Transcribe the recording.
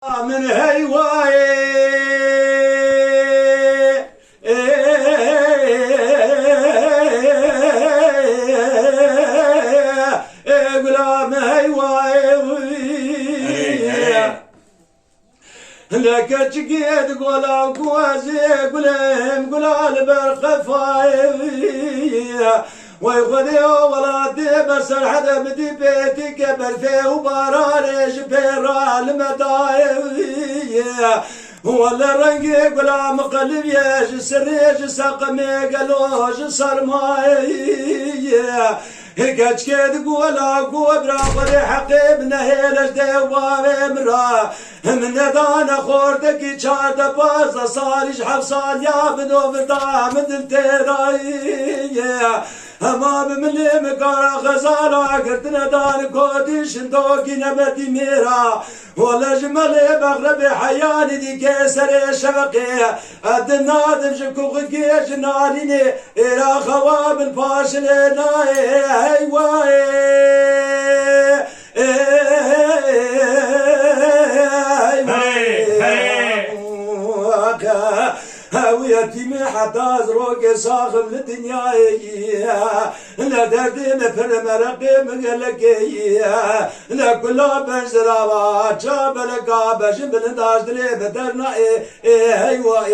من هيواي غلام هيواي لك تجيد قولا قوازي قلهم قولا البرق فاي ويخذي ولادي بس الحدا بدي بيتي كبر فيه وبراني جبير المدايب ولا رنقي قلا مقلب ياج سريج ساقمي قلوج صرماي هيكاش كيد قولا قوبرا قري حقيبنا هيلش دوابي مرا من دانا خوردك چارد باز صارش حفصان يا بدو بدا من تيراي اما بملي مقارا غزالا قرتنا دار كودش دوكي نبتي ميرا ولا جمالي بغرب حياني دي كيسر شفقي الدنا دمشكو غدقي جناليني إلى خواب الفاشلين ايواي هويتي حتى زروق صاخب للدنيا لا دردي مفر مرقي مقلقي لا كل بنزرا جابلك بجبل داش دري بدرنا ايوا